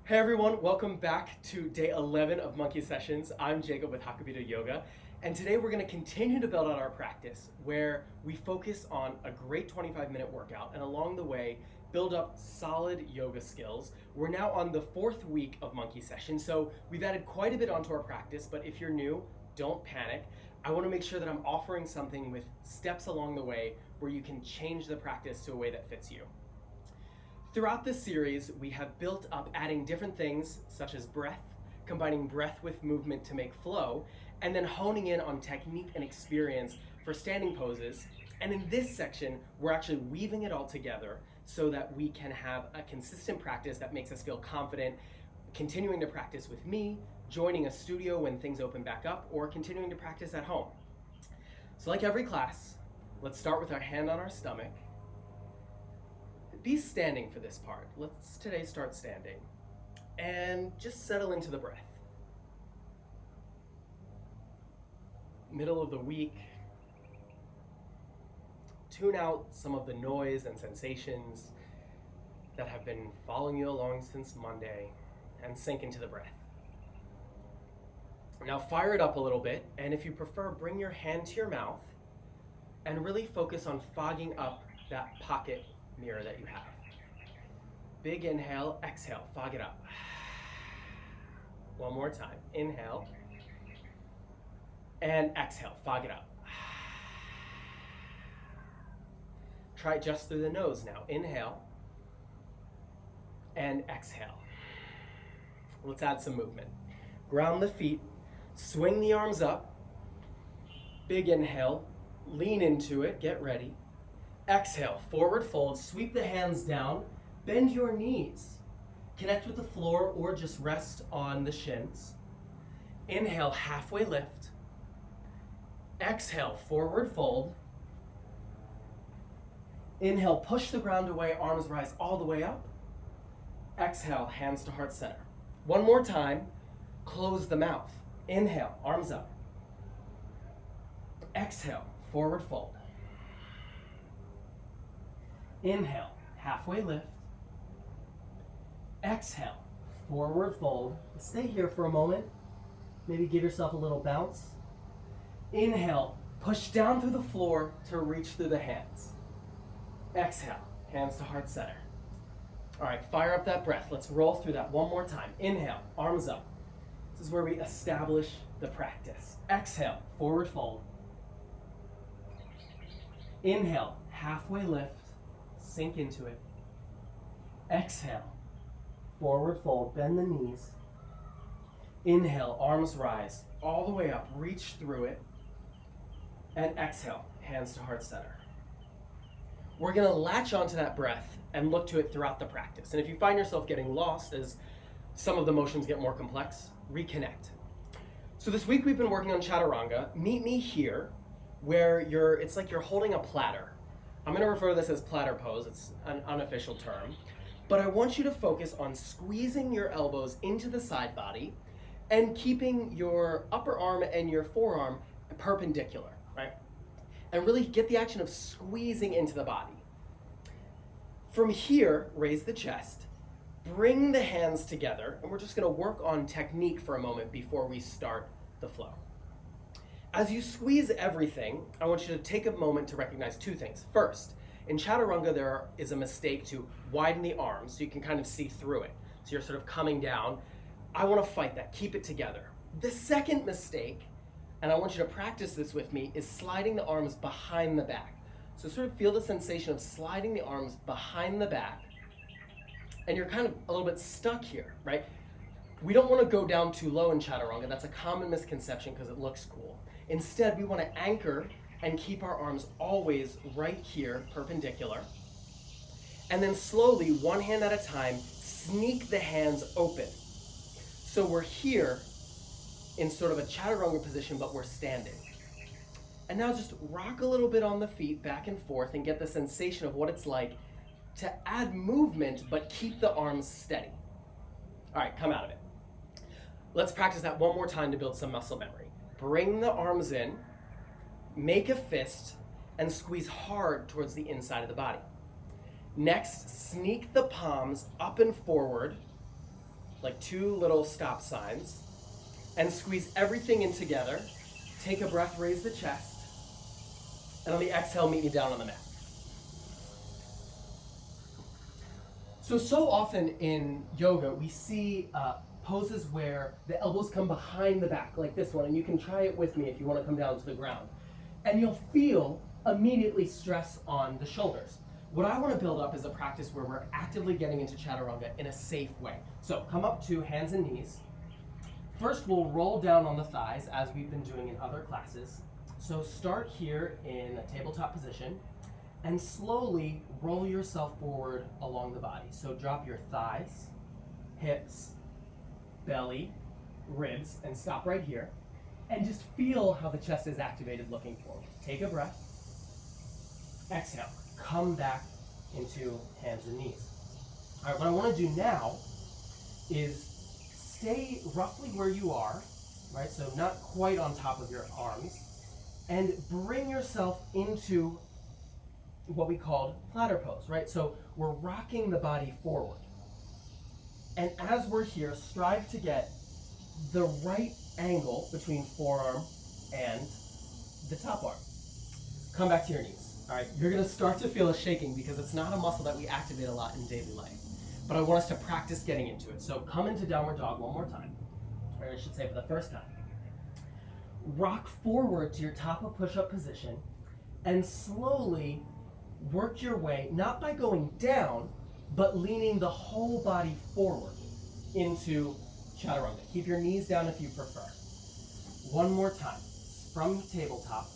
Hey everyone, welcome back to day 11 of Monkey Sessions. I'm Jacob with Jacobito Yoga, and today we're going to continue to build out our practice where we focus on a great 25-minute workout and along the way build up solid yoga skills. We're now on the 4th week of Monkey Sessions, so we've added quite a bit onto our practice, but if you're new, don't panic. I want to make sure that I'm offering something with steps along the way where you can change the practice to a way that fits you. Throughout this series, we have built up adding different things such as breath, combining breath with movement to make flow, and then honing in on technique and experience for standing poses. And in this section, we're actually weaving it all together so that we can have a consistent practice that makes us feel confident, continuing to practice with me, joining a studio when things open back up, or continuing to practice at home. So like every class, let's start with our hand on our stomach. Be standing for this part. Let's today start standing. And just settle into the breath. Middle of the week. Tune out some of the noise and sensations that have been following you along since Monday and sink into the breath. Now fire it up a little bit, and if you prefer, bring your hand to your mouth and really focus on fogging up that pocket mirror that you have. Big inhale, exhale, fog it up. One more time. Inhale and exhale, fog it up. Try it just through the nose now. Inhale and exhale. Let's add some movement. Ground the feet, swing the arms up. Big inhale, lean into it, get ready. Exhale, forward fold, sweep the hands down, bend your knees. Connect with the floor or just rest on the shins. Inhale, halfway lift. Exhale, forward fold. Inhale, push the ground away, arms rise all the way up. Exhale, hands to heart center. One more time, close the mouth. Inhale, arms up. Exhale, forward fold. Inhale, halfway lift. Exhale, forward fold. Stay here for a moment. Maybe give yourself a little bounce. Inhale, push down through the floor to reach through the hands. Exhale, hands to heart center. All right, fire up that breath. Let's roll through that one more time. Inhale, arms up. This is where we establish the practice. Exhale, forward fold. Inhale, halfway lift. Sink into it. Exhale, forward fold, bend the knees. Inhale, arms rise all the way up, reach through it. And exhale, hands to heart center. We're gonna latch onto that breath and look to it throughout the practice. And if you find yourself getting lost as some of the motions get more complex, reconnect. So this week we've been working on chaturanga. Meet me here where it's like you're holding a platter. I'm going to refer to this as platter pose. It's an unofficial term. But I want you to focus on squeezing your elbows into the side body and keeping your upper arm and your forearm perpendicular, right? And really get the action of squeezing into the body. From here, raise the chest, bring the hands together, and we're just going to work on technique for a moment before we start the flow. As you squeeze everything, I want you to take a moment to recognize two things. First, in chaturanga, there is a mistake to widen the arms so you can kind of see through it. So you're sort of coming down. I want to fight that, keep it together. The second mistake, and I want you to practice this with me, is sliding the arms behind the back. So sort of feel the sensation of sliding the arms behind the back, and you're kind of a little bit stuck here, right? We don't want to go down too low in chaturanga. That's a common misconception because it looks cool. Instead, we want to anchor and keep our arms always right here, perpendicular. And then slowly, one hand at a time, sneak the hands open. So we're here in sort of a chaturanga position, but we're standing. And now just rock a little bit on the feet back and forth and get the sensation of what it's like to add movement, but keep the arms steady. All right, come out of it. Let's practice that one more time to build some muscle memory. Bring the arms in, make a fist, and squeeze hard towards the inside of the body. Next, sneak the palms up and forward like two little stop signs, and squeeze everything in together. Take a breath, raise the chest, and on the exhale, meet me down on the mat. So often in yoga, we see poses where the elbows come behind the back, like this one, and you can try it with me if you want to come down to the ground. And you'll feel immediately stress on the shoulders. What I want to build up is a practice where we're actively getting into chaturanga in a safe way. So come up to hands and knees. First, we'll roll down on the thighs as we've been doing in other classes. So start here in a tabletop position and slowly roll yourself forward along the body. So drop your thighs, hips, belly, ribs, and stop right here. And just feel how the chest is activated looking forward. Take a breath. Exhale. Come back into hands and knees. All right, what I want to do now is stay roughly where you are, right? So not quite on top of your arms, and bring yourself into what we called platter pose, right? So we're rocking the body forward. And as we're here, strive to get the right angle between forearm and the top arm. Come back to your knees. All right, you're gonna start to feel a shaking because it's not a muscle that we activate a lot in daily life. But I want us to practice getting into it. So come into downward dog one more time, or I should say for the first time. Rock forward to your top of push-up position and slowly work your way, not by going down, but leaning the whole body forward into chaturanga. Keep your knees down if you prefer. One more time, from tabletop.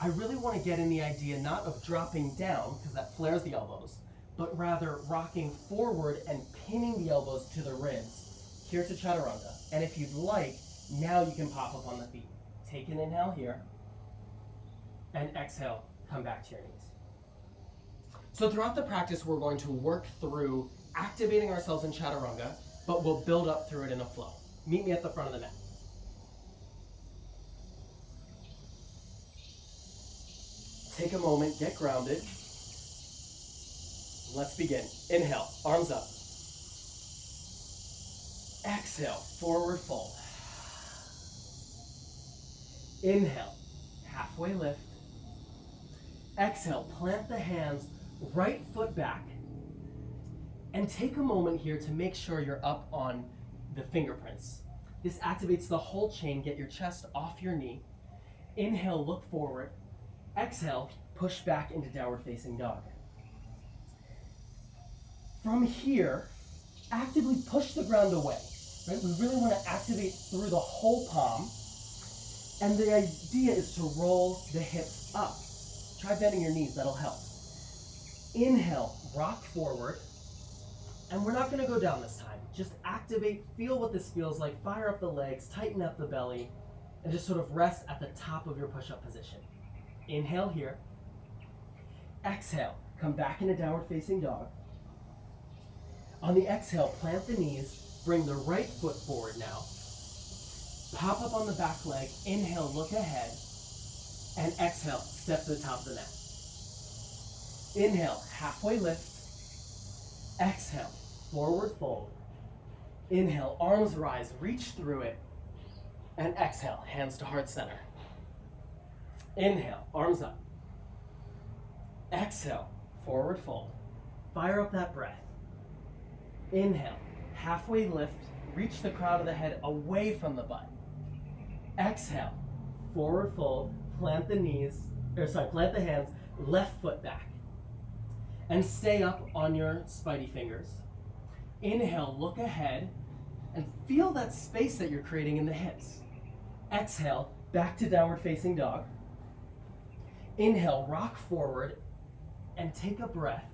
I really want to get in the idea not of dropping down, because that flares the elbows, but rather rocking forward and pinning the elbows to the ribs here to chaturanga. And if you'd like, now you can pop up on the feet. Take an inhale here, and exhale, come back to your knees. So throughout the practice, we're going to work through activating ourselves in chaturanga, but we'll build up through it in a flow. Meet me at the front of the mat. Take a moment, get grounded. Let's begin. Inhale, arms up. Exhale, forward fold. Inhale, halfway lift. Exhale, plant the hands, right foot back. And take a moment here to make sure you're up on the fingerprints. This activates the whole chain. Get your chest off your knee. Inhale, look forward. Exhale, push back into downward facing dog. From here, actively push the ground away. Right? We really want to activate through the whole palm. And the idea is to roll the hips up. Try bending your knees, that'll help. Inhale, rock forward. And we're not going to go down this time. Just activate, feel what this feels like, fire up the legs, tighten up the belly, and just sort of rest at the top of your push-up position. Inhale here. Exhale, come back into downward facing dog. On the exhale, plant the knees, bring the right foot forward now. Pop up on the back leg, inhale, look ahead, and exhale, step to the top of the mat. Inhale, halfway lift. Exhale, forward fold. Inhale, arms rise, reach through it, and exhale, hands to heart center. Inhale, arms up. Exhale, forward fold. Fire up that breath. Inhale, halfway lift, reach the crown of the head away from the butt. Exhale, forward fold, plant the hands, left foot back. And stay up on your spidey fingers. Inhale, look ahead, and feel that space that you're creating in the hips. Exhale, back to downward facing dog. Inhale, rock forward, and take a breath.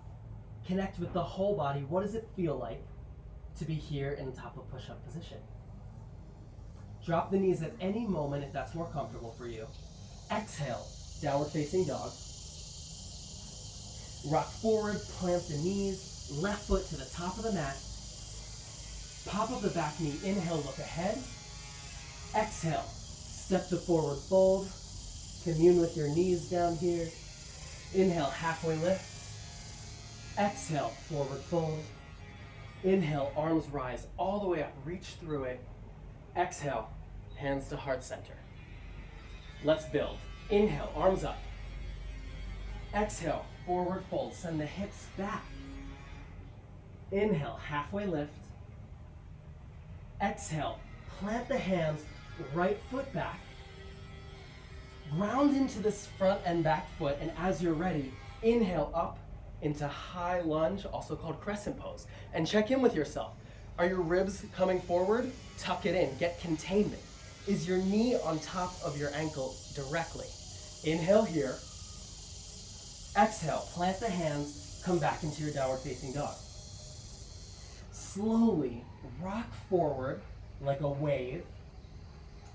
Connect with the whole body. What does it feel like to be here in the top of push-up position? Drop the knees at any moment if that's more comfortable for you. Exhale, downward facing dog. Rock forward, plant the knees, left foot to the top of the mat. Pop up the back knee, inhale, look ahead. Exhale, step to forward fold. Commune with your knees down here. Inhale, halfway lift. Exhale, forward fold. Inhale, arms rise all the way up, reach through it. Exhale, hands to heart center. Let's build. Inhale, arms up. Exhale, forward fold, send the hips back. Inhale, halfway lift. Exhale, plant the hands, right foot back. Ground into this front and back foot, and as you're ready, inhale up into high lunge, also called crescent pose. And check in with yourself. Are your ribs coming forward? Tuck it in, get containment. Is your knee on top of your ankle directly? Inhale here. Exhale, plant the hands, come back into your downward facing dog. Slowly rock forward like a wave.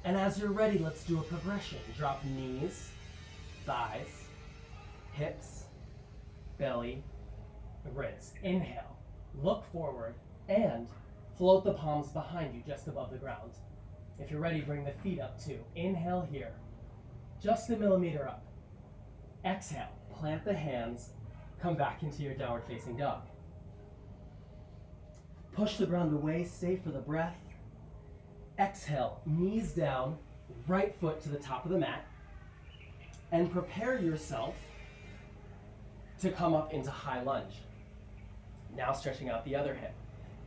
And as you're ready, let's do a progression. Drop knees, thighs, hips, belly, ribs. Inhale, look forward, and float the palms behind you just above the ground. If you're ready, bring the feet up too. Inhale here, just a millimeter up. Exhale, plant the hands, come back into your downward facing dog. Push the ground away, stay for the breath. Exhale, knees down, right foot to the top of the mat, and prepare yourself to come up into high lunge. Now stretching out the other hip.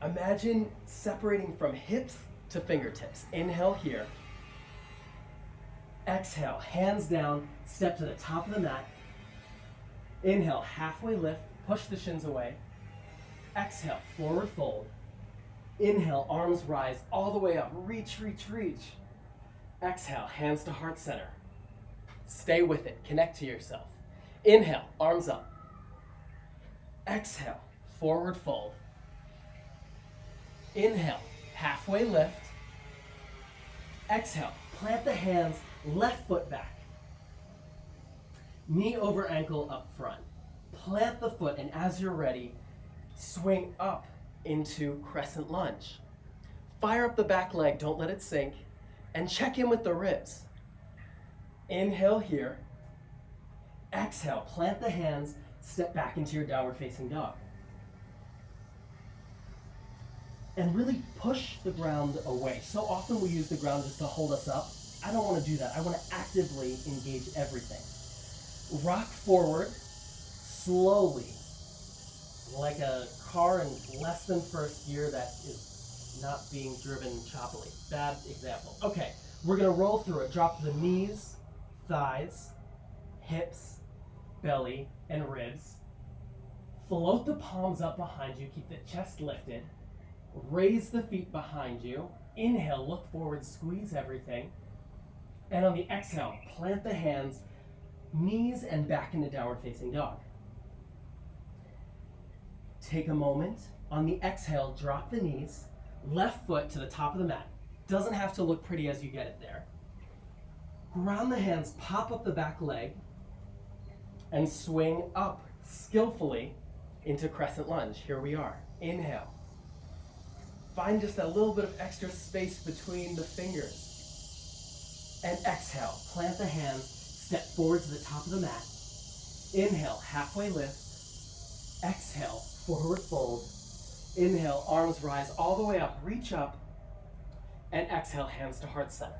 Imagine separating from hips to fingertips. Inhale here. Exhale, hands down, step to the top of the mat. Inhale, halfway lift, push the shins away. Exhale, forward fold. Inhale, arms rise all the way up. Reach, reach, reach. Exhale, hands to heart center. Stay with it, connect to yourself. Inhale, arms up. Exhale, forward fold. Inhale, halfway lift. Exhale, plant the hands, left foot back. Knee over ankle up front. Plant the foot, and as you're ready, swing up into crescent lunge. Fire up the back leg, don't let it sink, and check in with the ribs. Inhale here. Exhale, plant the hands, step back into your downward facing dog. And really push the ground away. So often we use the ground just to hold us up. I don't want to do that. I want to actively engage everything. Rock forward, slowly, like a car in less than first gear that is not being driven choppily. Bad example. Okay, we're gonna roll through it. Drop the knees, thighs, hips, belly, and ribs. Float the palms up behind you, keep the chest lifted. Raise the feet behind you. Inhale, look forward, squeeze everything. And on the exhale, plant the hands, knees and back into downward facing dog. Take a moment. On the exhale, drop the knees, left foot to the top of the mat. Doesn't have to look pretty as you get it there. Ground the hands, pop up the back leg, and swing up skillfully into crescent lunge. Here we are. Inhale. Find just a little bit of extra space between the fingers. And exhale, plant the hands, step forward to the top of the mat. Inhale, halfway lift. Exhale, forward fold. Inhale, arms rise all the way up, reach up. And exhale, hands to heart center.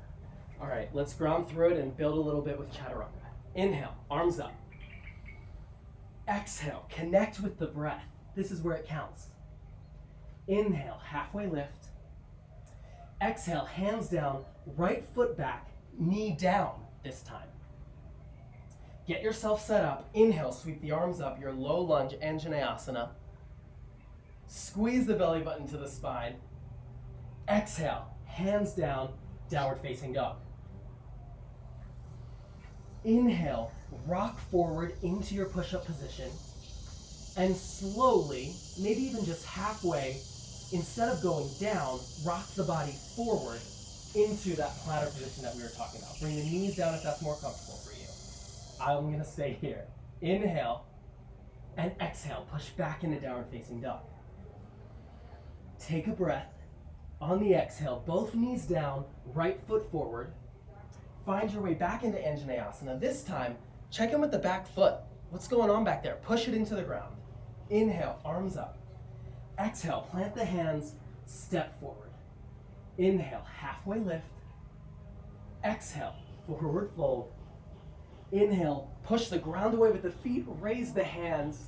All right, let's ground through it and build a little bit with chaturanga. Inhale, arms up. Exhale, connect with the breath. This is where it counts. Inhale, halfway lift. Exhale, hands down, right foot back, knee down this time. Get yourself set up. Inhale, sweep the arms up, your low lunge, Anjaneyasana. Squeeze the belly button to the spine. Exhale, hands down, downward facing dog. Inhale, rock forward into your push-up position. And slowly, maybe even just halfway, instead of going down, rock the body forward into that platter position that we were talking about. Bring the knees down if that's more comfortable for you. I'm gonna stay here. Inhale, and exhale, push back into downward facing dog. Take a breath. On the exhale, both knees down, right foot forward. Find your way back into Anjaneyasana. This time, check in with the back foot. What's going on back there? Push it into the ground. Inhale, arms up. Exhale, plant the hands, step forward. Inhale, halfway lift. Exhale, forward fold. Inhale, push the ground away with the feet, raise the hands.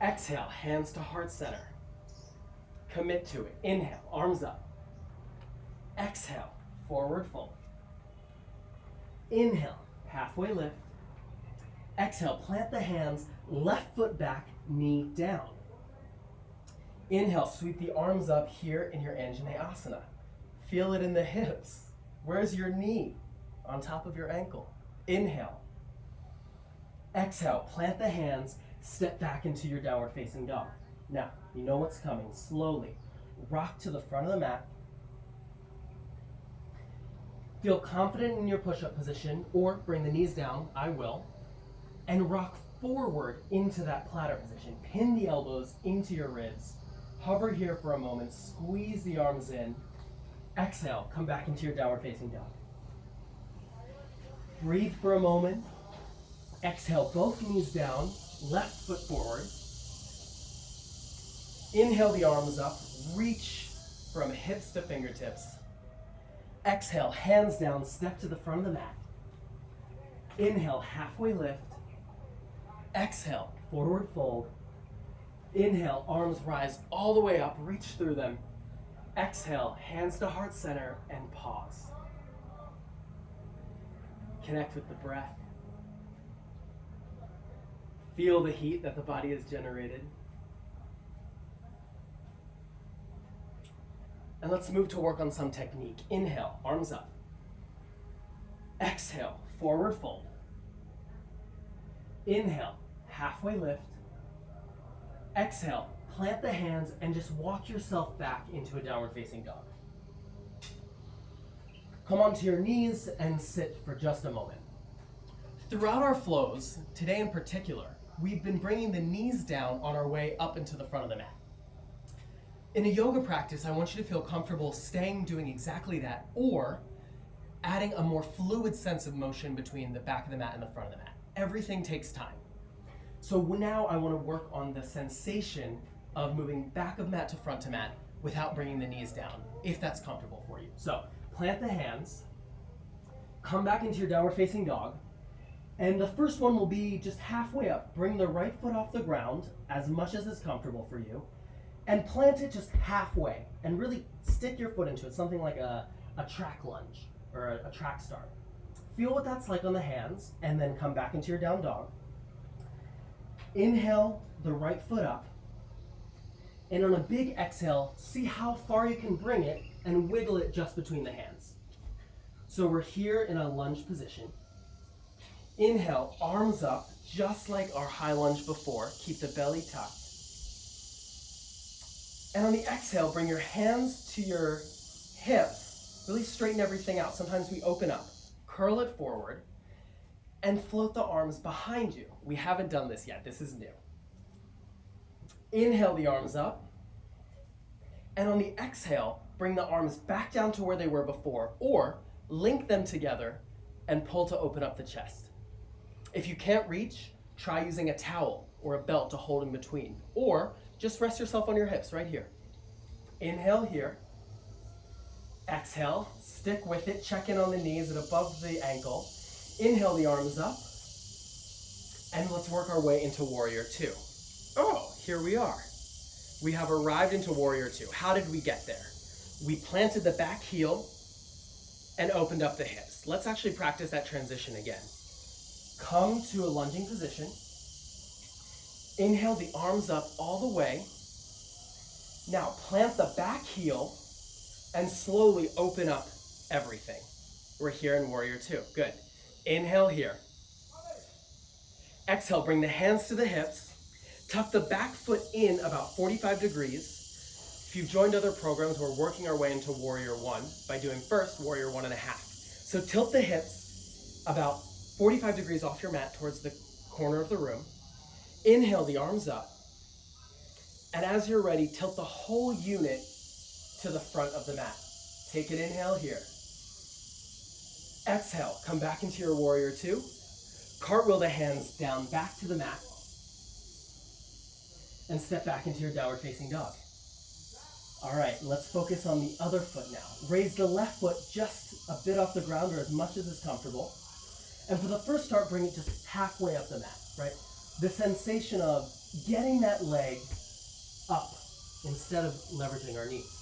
Exhale, hands to heart center. Commit to it. Inhale, arms up. Exhale, forward fold. Inhale, halfway lift. Exhale, plant the hands, left foot back, knee down. Inhale, sweep the arms up here in your Anjaneyasana. Feel it in the hips. Where's your knee? On top of your ankle. Inhale. Exhale, plant the hands, step back into your downward facing dog. Now, you know what's coming. Slowly, rock to the front of the mat. Feel confident in your push-up position, or bring the knees down, I will, and rock forward into that platter position. Pin the elbows into your ribs. Hover here for a moment, squeeze the arms in. Exhale, come back into your downward facing dog. Breathe for a moment. Exhale, both knees down, left foot forward. Inhale the arms up, reach from hips to fingertips. Exhale, hands down, step to the front of the mat. Inhale, halfway lift. Exhale, forward fold. Inhale, arms rise all the way up, reach through them. Exhale, hands to heart center, and pause. Connect with the breath. Feel the heat that the body has generated. And let's move to work on some technique. Inhale, arms up. Exhale, forward fold. Inhale, halfway lift. Exhale, plant the hands and just walk yourself back into a downward facing dog. Come onto your knees and sit for just a moment. Throughout our flows, today in particular, we've been bringing the knees down on our way up into the front of the mat. In a yoga practice, I want you to feel comfortable staying doing exactly that, or adding a more fluid sense of motion between the back of the mat and the front of the mat. Everything takes time. So now I want to work on the sensation of moving back of mat to mat without bringing the knees down, if that's comfortable for you. So plant the hands, come back into your downward facing dog, and the first one will be just halfway up. Bring the right foot off the ground as much as is comfortable for you, and plant it just halfway, and really stick your foot into it, something like a track lunge or a track start. Feel what that's like on the hands, and then come back into your down dog. Inhale the right foot up, and on a big exhale, see how far you can bring it and wiggle it just between the hands. So we're here in a lunge position. Inhale, arms up, just like our high lunge before. Keep the belly tucked. And on the exhale, bring your hands to your hips. Really straighten everything out. Sometimes we open up. Curl it forward and float the arms behind you. We haven't done this yet. This is new. Inhale the arms up. And on the exhale, bring the arms back down to where they were before, or link them together and pull to open up the chest. If you can't reach, try using a towel or a belt to hold in between, or just rest yourself on your hips right here. Inhale here. Exhale, stick with it, check in on the knees and above the ankle. Inhale the arms up, and let's work our way into Warrior Two. Oh, here we are. We have arrived into Warrior Two. How did we get there? We planted the back heel and opened up the hips. Let's actually practice that transition again. Come to a lunging position. Inhale the arms up all the way. Now plant the back heel and slowly open up everything. We're here in Warrior Two. Good. Inhale here. Exhale, bring the hands to the hips. Tuck the back foot in about 45 degrees. If you've joined other programs, we're working our way into Warrior One by doing first Warrior 1.5. So tilt the hips about 45 degrees off your mat towards the corner of the room. Inhale the arms up. And as you're ready, tilt the whole unit to the front of the mat. Take an inhale here. Exhale, come back into your Warrior Two. Cartwheel the hands down back to the mat. And step back into your downward facing dog. All right, let's focus on the other foot now. Raise the left foot just a bit off the ground or as much as is comfortable. And for the first start, bring it just halfway up the mat, right? The sensation of getting that leg up instead of leveraging our knees.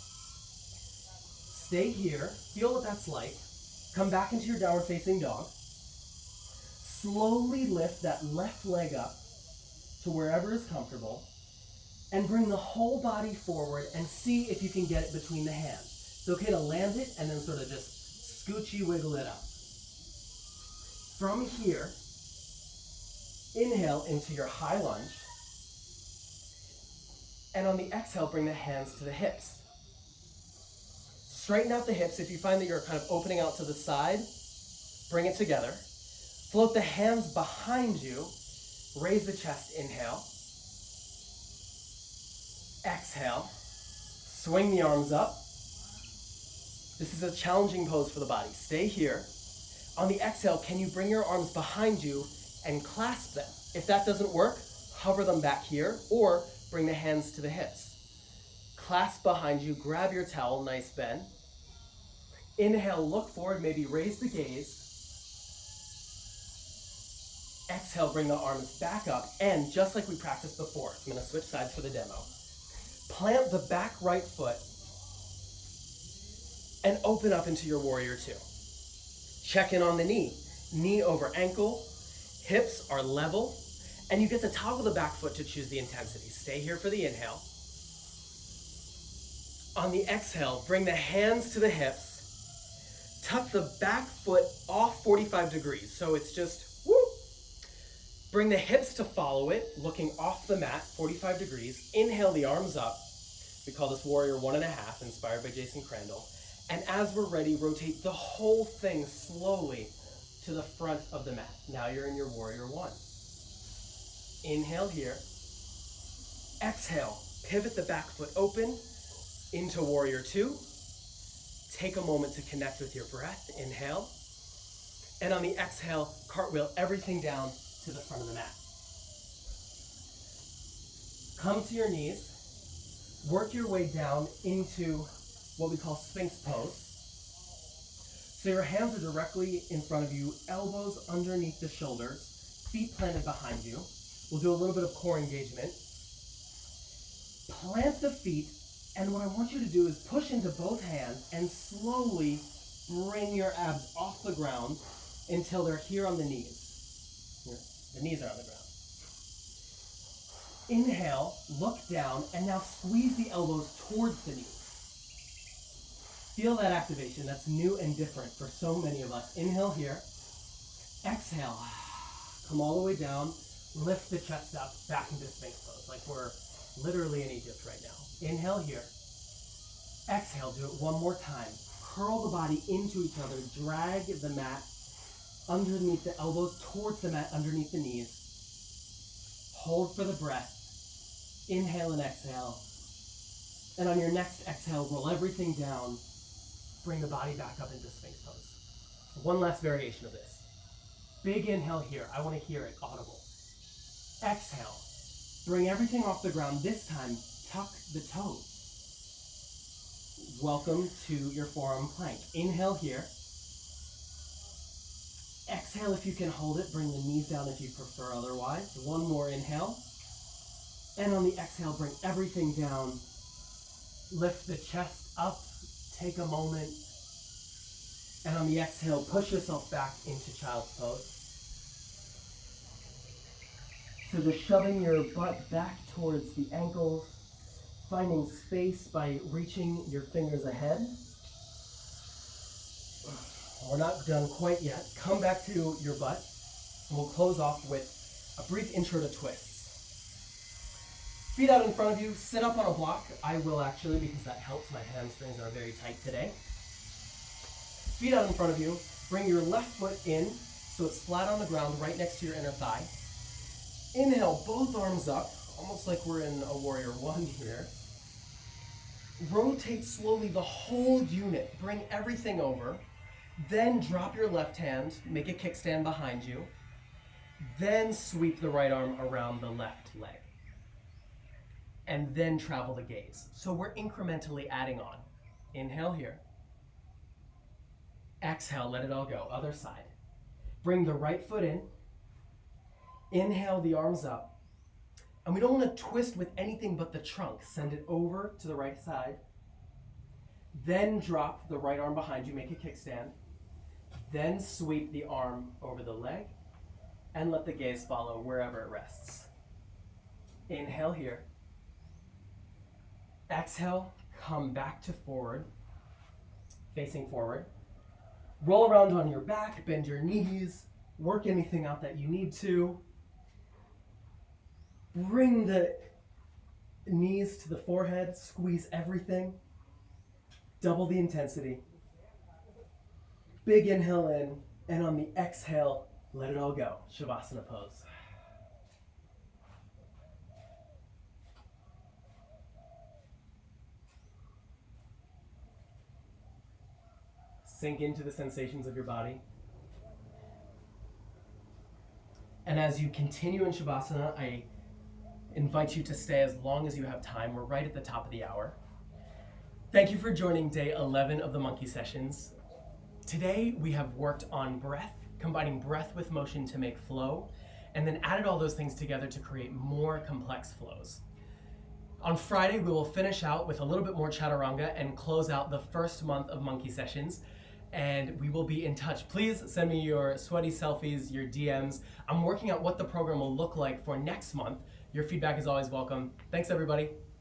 Stay here, feel what that's like. Come back into your downward facing dog. Slowly lift that left leg up to wherever is comfortable and bring the whole body forward and see if you can get it between the hands. It's okay to land it and then sort of just scoochy wiggle it up. From here, inhale into your high lunge. And on the exhale, bring the hands to the hips. Straighten out the hips. If you find that you're kind of opening out to the side, bring it together. Float the hands behind you. Raise the chest, inhale. Exhale. Swing the arms up. This is a challenging pose for the body. Stay here. On the exhale, can you bring your arms behind you and clasp them? If that doesn't work, hover them back here or bring the hands to the hips. Clasp behind you, grab your towel, nice bend. Inhale, look forward, maybe raise the gaze. Exhale, bring the arms back up, and just like we practiced before, I'm gonna switch sides for the demo. Plant the back right foot and open up into your warrior two. Check in on the knee. Knee over ankle, hips are level, and you get to toggle the back foot to choose the intensity. Stay here for the inhale. On the exhale, bring the hands to the hips. Tuck the back foot off 45 degrees, so it's just whoop. Bring the hips to follow it, looking off the mat, 45 degrees. Inhale the arms up. We call this warrior 1.5, inspired by Jason Crandall. And as we're ready, rotate the whole thing slowly to the front of the mat. Now you're in your warrior one. Inhale here. Exhale, pivot the back foot open into warrior two. Take a moment to connect with your breath. Inhale. And on the exhale, cartwheel everything down to the front of the mat. Come to your knees. Work your way down into what we call sphynx pose. So your hands are directly in front of you, elbows underneath the shoulders, feet planted behind you. We'll do a little bit of core engagement. Plant the feet, and what I want you to do is push into both hands and slowly bring your abs off the ground until they're here on the knees. Here, the knees are on the ground. Inhale, look down, and now squeeze the elbows towards the knees. Feel that activation. That's new and different for so many of us. Inhale here. Exhale. Come all the way down. Lift the chest up back into Sphinx pose, like we're literally in Egypt right now. Inhale here. Exhale. Do it one more time. Curl the body into each other. Drag the mat underneath the elbows towards the mat, underneath the knees. Hold for the breath. Inhale and exhale. And on your next exhale, roll everything down. Bring the body back up into Sphinx pose. One last variation of this. Big inhale here. I want to hear it audible. Exhale. Bring everything off the ground. This time, tuck the toes. Welcome to your forearm plank. Inhale here. Exhale if you can hold it. Bring the knees down if you prefer otherwise. One more inhale. And on the exhale, bring everything down. Lift the chest up. Take a moment. And on the exhale, push yourself back into child's pose. So just shoving your butt back towards the ankles, finding space by reaching your fingers ahead. We're not done quite yet. Come back to your butt, and we'll close off with a brief intro to twists. Feet out in front of you, sit up on a block. I will actually, because that helps. My hamstrings are very tight today. Feet out in front of you, bring your left foot in so it's flat on the ground right next to your inner thigh. Inhale, both arms up, almost like we're in a warrior one here. Rotate slowly the whole unit. Bring everything over. Then drop your left hand, make a kickstand behind you. Then sweep the right arm around the left leg. and then travel the gaze. So we're incrementally adding on. Inhale here. Exhale, let it all go. Other side. Bring the right foot in. Inhale the arms up. And we don't want to twist with anything but the trunk. Send it over to the right side. Then drop the right arm behind you, make a kickstand. Then sweep the arm over the leg and let the gaze follow wherever it rests. Inhale here. Exhale, come back to forward, facing forward. Roll around on your back, bend your knees, work anything out that you need to. Bring the knees to the forehead, squeeze everything. Double the intensity. Big inhale in, and on the exhale, let it all go. Shavasana pose. Sink into the sensations of your body. And as you continue in Shavasana, I invite you to stay as long as you have time. We're right at the top of the hour. Thank you for joining day 11 of the Monkey Sessions. Today we have worked on breath, combining breath with motion to make flow, and then added all those things together to create more complex flows. On Friday, we will finish out with a little bit more chaturanga and close out the first month of Monkey Sessions, and we will be in touch. Please send me your sweaty selfies, your DMs. I'm working out what the program will look like for next month. Your feedback is always welcome. Thanks, everybody.